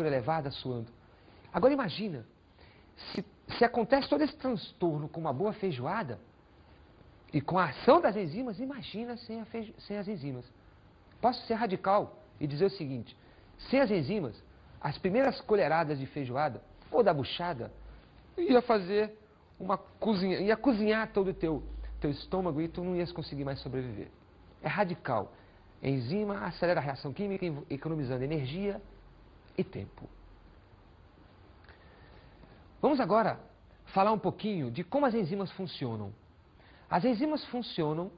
elevada, suando. Agora imagina, se acontece todo esse transtorno com uma boa feijoada e com a ação das enzimas, imagina sem as enzimas. Posso ser radical e dizer o seguinte: sem as enzimas, as primeiras colheradas de feijoada ou da buchada ia fazer uma cozinha, ia cozinhar todo o teu estômago e tu não ias conseguir mais sobreviver. É radical. A enzima acelera a reação química, economizando energia e tempo. Vamos agora falar um pouquinho de como as enzimas funcionam. As enzimas funcionam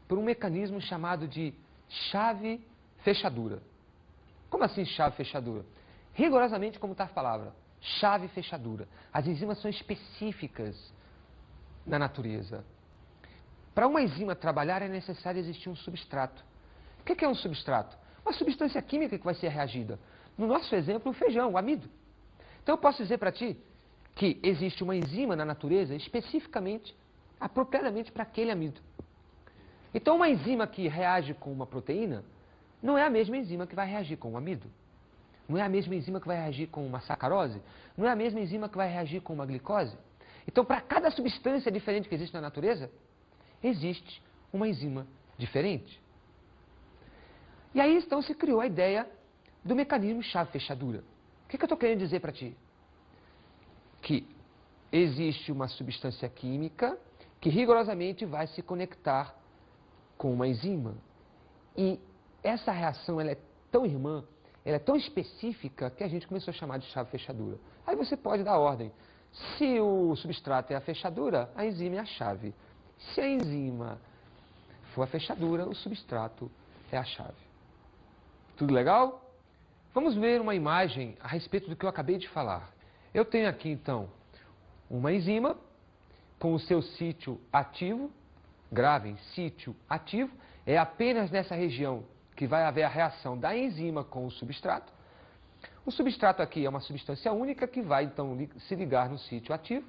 por um mecanismo chamado de chave-fechadura. Como assim chave-fechadura? Rigorosamente como está a palavra, chave-fechadura. As enzimas são específicas na natureza. Para uma enzima trabalhar é necessário existir um substrato. O que é um substrato? Uma substância química que vai ser reagida. No nosso exemplo, o feijão, o amido. Então eu posso dizer para ti que existe uma enzima na natureza especificamente, apropriadamente para aquele amido. Então uma enzima que reage com uma proteína não é a mesma enzima que vai reagir com o amido. Não é a mesma enzima que vai reagir com uma sacarose. Não é a mesma enzima que vai reagir com uma glicose. Então para cada substância diferente que existe na natureza, existe uma enzima diferente. E aí então se criou a ideia do mecanismo chave-fechadura. O que eu estou querendo dizer para ti? Que existe uma substância química que rigorosamente vai se conectar com uma enzima. E essa reação ela é tão irmã, ela é tão específica que a gente começou a chamar de chave-fechadura. Aí você pode dar ordem. Se o substrato é a fechadura, a enzima é a chave. Se a enzima for a fechadura, o substrato é a chave. Tudo legal? Vamos ver uma imagem a respeito do que eu acabei de falar. Eu tenho aqui, então, uma enzima com o seu sítio ativo. Gravem, sítio ativo. É apenas nessa região que vai haver a reação da enzima com o substrato. O substrato aqui é uma substância única que vai, então, se ligar no sítio ativo.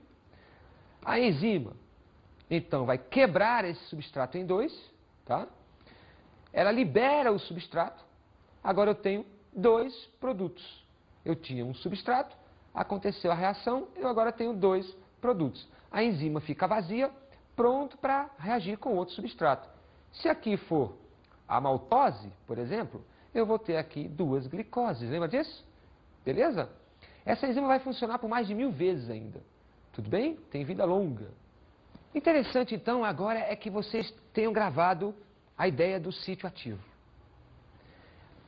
A enzima, então, vai quebrar esse substrato em dois, tá? Ela libera o substrato. Agora eu tenho dois produtos. Eu tinha um substrato, aconteceu a reação, eu agora tenho dois produtos. A enzima fica vazia, pronto para reagir com outro substrato. Se aqui for a maltose, por exemplo, eu vou ter aqui duas glicoses. Lembra disso? Beleza? Essa enzima vai funcionar por mais de 1000 vezes ainda. Tudo bem? Tem vida longa. Interessante, então, agora é que vocês tenham gravado a ideia do sítio ativo.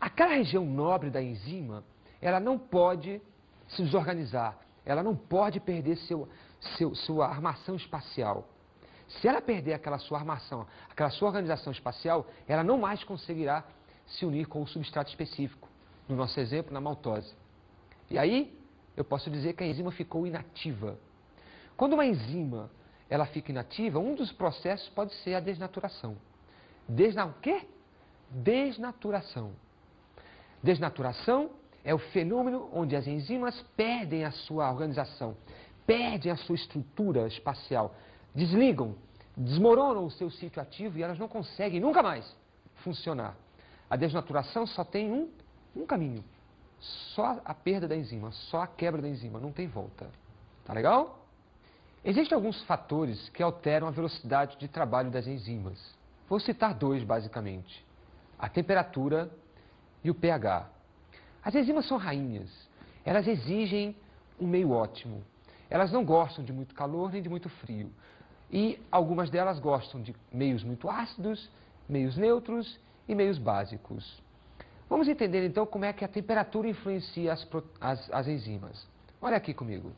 Aquela região nobre da enzima, ela não pode se desorganizar, ela não pode perder sua armação espacial. Se ela perder aquela sua armação, aquela sua organização espacial, ela não mais conseguirá se unir com o substrato específico, no nosso exemplo, na maltose. E aí, eu posso dizer que a enzima ficou inativa. Quando uma enzima ela fica inativa, um dos processos pode ser a desnaturação. O quê? Desnaturação. Desnaturação é o fenômeno onde as enzimas perdem a sua organização, perdem a sua estrutura espacial, desligam, desmoronam o seu sítio ativo e elas não conseguem nunca mais funcionar. A desnaturação só tem um caminho, só a perda da enzima, só a quebra da enzima, não tem volta. Tá legal? Existem alguns fatores que alteram a velocidade de trabalho das enzimas. Vou citar dois, basicamente: a temperatura e o pH. As enzimas são rainhas. Elas exigem um meio ótimo. Elas não gostam de muito calor nem de muito frio. E algumas delas gostam de meios muito ácidos, meios neutros e meios básicos. Vamos entender, então, como é que a temperatura influencia as enzimas. Olha aqui comigo.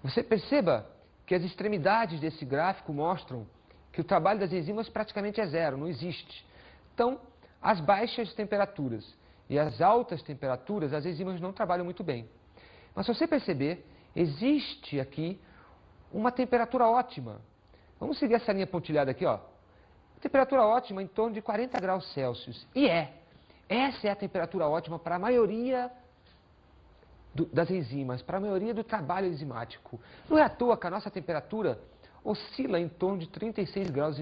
Você perceba que as extremidades desse gráfico mostram que o trabalho das enzimas praticamente é zero, não existe. Então, as baixas temperaturas e as altas temperaturas, as enzimas não trabalham muito bem. Mas se você perceber, existe aqui uma temperatura ótima. Vamos seguir essa linha pontilhada aqui, ó. Temperatura ótima em torno de 40 graus Celsius. Essa é a temperatura ótima para a maioria das enzimas, para a maioria do trabalho enzimático. Não é à toa que a nossa temperatura oscila em torno de 36,5 graus,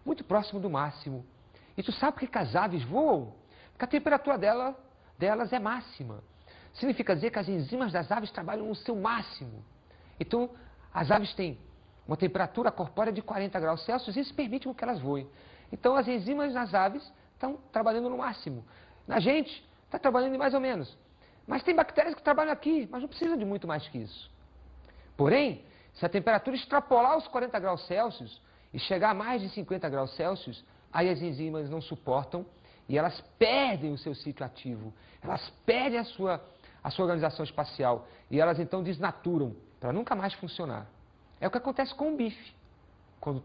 muito próximo do máximo. E tu sabe por que as aves voam? Porque a temperatura delas é máxima. Significa dizer que as enzimas das aves trabalham no seu máximo. Então, as aves têm uma temperatura corpórea de 40 graus Celsius e isso permite que elas voem. Então, as enzimas nas aves estão trabalhando no máximo. Na gente, está trabalhando mais ou menos. Mas tem bactérias que trabalham aqui, mas não precisam de muito mais que isso. Porém, se a temperatura extrapolar os 40 graus Celsius e chegar a mais de 50 graus Celsius, aí as enzimas não suportam e elas perdem o seu sítio ativo. Elas perdem a sua organização espacial e elas então desnaturam para nunca mais funcionar. É o que acontece com o bife. Quando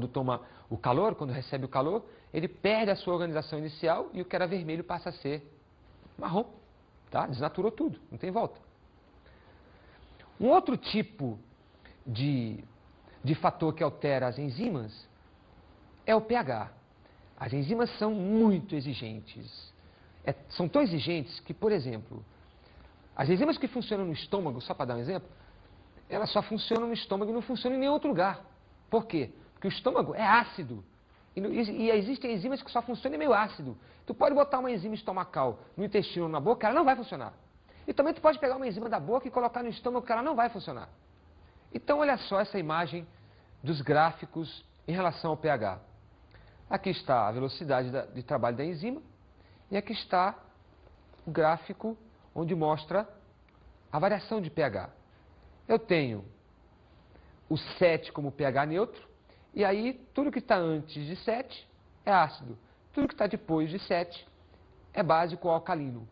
toma o calor, quando recebe o calor, ele perde a sua organização inicial e o que era vermelho passa a ser marrom. Tá? Desnaturou tudo, não tem volta. Um outro tipo de fator que altera as enzimas é o pH. As enzimas são muito exigentes. São tão exigentes que, por exemplo, as enzimas que funcionam no estômago, só para dar um exemplo, elas só funcionam no estômago e não funcionam em nenhum outro lugar. Por quê? Porque o estômago é ácido. E existem enzimas que só funcionam em meio ácido. Tu pode botar uma enzima estomacal no intestino ou na boca, ela não vai funcionar. E também tu pode pegar uma enzima da boca e colocar no estômago, que ela não vai funcionar. Então, olha só essa imagem dos gráficos em relação ao pH. Aqui está a velocidade de trabalho da enzima e aqui está o gráfico onde mostra a variação de pH. Eu tenho o 7 como pH neutro e aí tudo que está antes de 7 é ácido. Tudo que está depois de 7 é básico ou alcalino.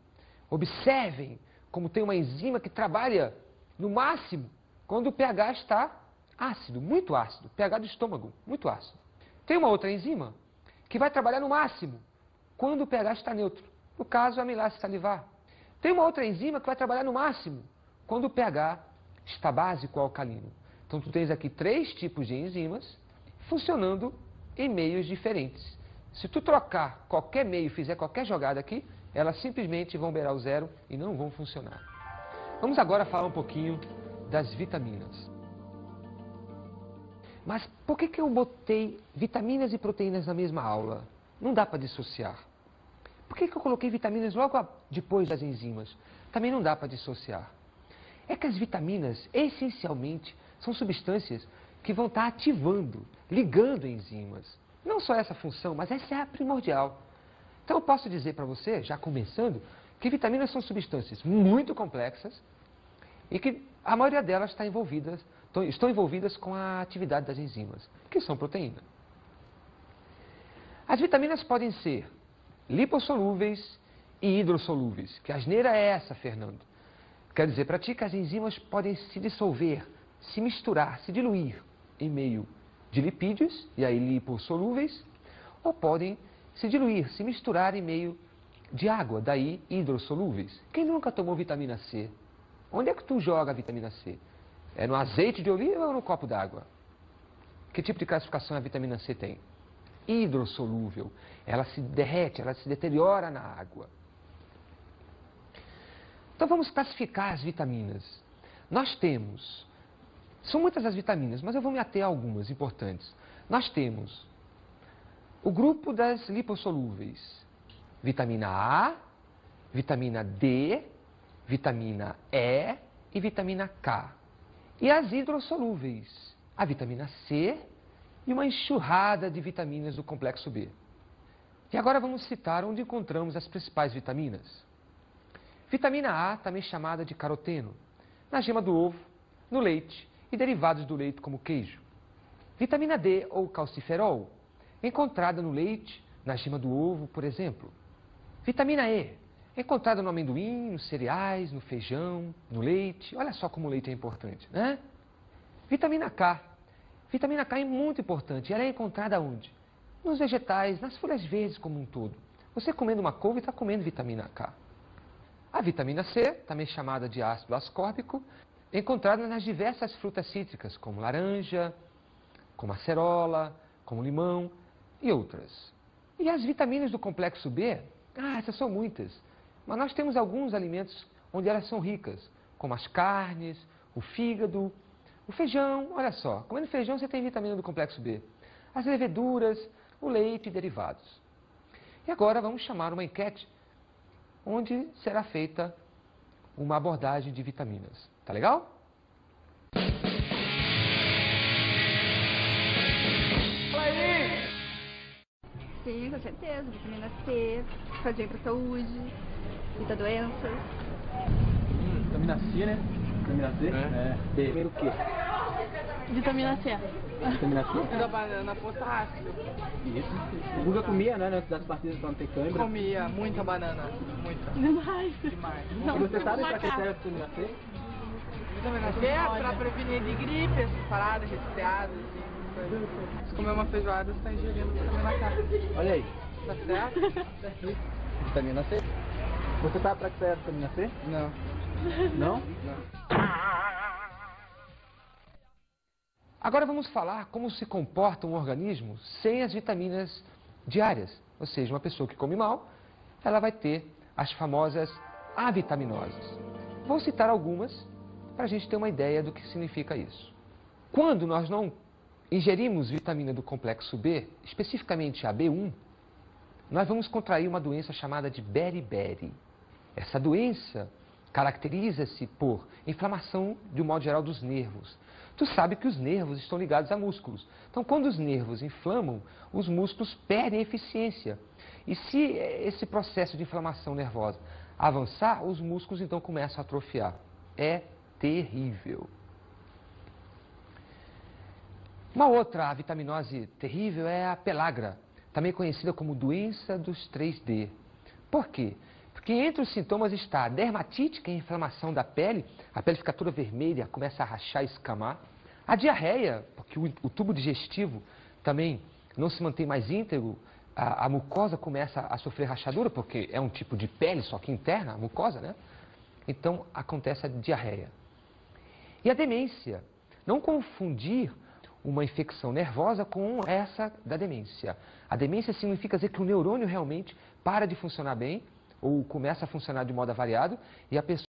Observem como tem uma enzima que trabalha no máximo quando o pH está ácido, muito ácido, pH do estômago, muito ácido. Tem uma outra enzima que vai trabalhar no máximo quando o pH está neutro, no caso a amilase salivar. Tem uma outra enzima que vai trabalhar no máximo quando o pH está básico ou alcalino. Então tu tens aqui 3 tipos de enzimas funcionando em meios diferentes. Se tu trocar qualquer meio e fizer qualquer jogada aqui, elas simplesmente vão beirar o zero e não vão funcionar. Vamos agora falar um pouquinho das vitaminas. Mas por que eu botei vitaminas e proteínas na mesma aula? Não dá para dissociar. Por que eu coloquei vitaminas logo depois das enzimas? Também não dá para dissociar. É que as vitaminas, essencialmente, são substâncias que vão estar ativando, ligando enzimas. Não só essa função, mas essa é a primordial. Então eu posso dizer para você, já começando, que vitaminas são substâncias muito complexas e que a maioria delas estão envolvidas com a atividade das enzimas, que são proteínas. As vitaminas podem ser lipossolúveis e hidrossolúveis. Que asneira é essa, Fernando? Quero dizer para ti que as enzimas podem se dissolver, se misturar, se diluir em meio de lipídios, e aí lipossolúveis, ou podem se diluir, se misturar em meio de água, daí hidrossolúveis. Quem nunca tomou vitamina C? Onde é que tu joga a vitamina C? É no azeite de oliva ou no copo d'água? Que tipo de classificação a vitamina C tem? Hidrossolúvel. Ela se derrete, ela se deteriora na água. Então vamos classificar as vitaminas. Nós temos, são muitas as vitaminas, mas eu vou me ater a algumas importantes. Nós temos o grupo das lipossolúveis. Vitamina A, vitamina D, vitamina E e vitamina K. E as hidrossolúveis, a vitamina C e uma enxurrada de vitaminas do complexo B. E agora vamos citar onde encontramos as principais vitaminas. Vitamina A, também chamada de caroteno, na gema do ovo, no leite e derivados do leite como queijo. Vitamina D, ou calciferol, encontrada no leite, na gema do ovo, por exemplo. Vitamina E, encontrada no amendoim, nos cereais, no feijão, no leite. Olha só como o leite é importante, né? Vitamina K. Vitamina K é muito importante. Ela é encontrada onde? Nos vegetais, nas folhas verdes como um todo. Você comendo uma couve está comendo vitamina K. A vitamina C, também chamada de ácido ascórbico, é encontrada nas diversas frutas cítricas, como laranja, como acerola, como limão e outras. E as vitaminas do complexo B? Essas são muitas. Mas nós temos alguns alimentos onde elas são ricas, como as carnes, o fígado, o feijão. Olha só, comendo feijão você tem vitamina do complexo B. As leveduras, o leite e derivados. E agora vamos chamar uma enquete onde será feita uma abordagem de vitaminas. Tá legal? Sim, com certeza. Vitamina C, faz bem pra saúde, evita doenças. Vitamina C, né? Vitamina C? É. Primeiro o quê? Vitamina C. Vitamina C? Da banana, potássio. Isso. O Guga comia, né? Antes das partidas pra não ter câimbra. Comia muita banana. Muita. Demais. Demais. E você sabe pra que serve a vitamina C? Vitamina C é pra prevenir de gripe, essas paradas, resfriados, assim. Se comer uma feijoada, você tá ingerindo vitamina K. Olha aí. Tá certo? Vitamina C. Você sabe pra que serve a vitamina C? Não. Não? Agora vamos falar como se comporta um organismo sem as vitaminas diárias. Ou seja, uma pessoa que come mal, ela vai ter as famosas avitaminoses. Vou citar algumas para a gente ter uma ideia do que significa isso. Quando nós não ingerimos vitamina do complexo B, especificamente a B1, nós vamos contrair uma doença chamada de beriberi. Essa doença caracteriza-se por inflamação, de um modo geral, dos nervos. Tu sabe que os nervos estão ligados a músculos. Então, quando os nervos inflamam, os músculos perdem eficiência. E se esse processo de inflamação nervosa avançar, os músculos então começam a atrofiar. É terrível. Uma outra vitaminose terrível é a pellagra, também conhecida como doença dos 3D. Por quê? Porque entre os sintomas está a dermatite, que é a inflamação da pele, a pele fica toda vermelha, começa a rachar e escamar. A diarreia, porque o tubo digestivo também não se mantém mais íntegro, a mucosa começa a sofrer rachadura, porque é um tipo de pele, só que interna, a mucosa, né? Então acontece a diarreia. E a demência, não confundir uma infecção nervosa com essa da demência. A demência significa dizer que o neurônio realmente para de funcionar bem, ou começa a funcionar de modo avariado, e a pessoa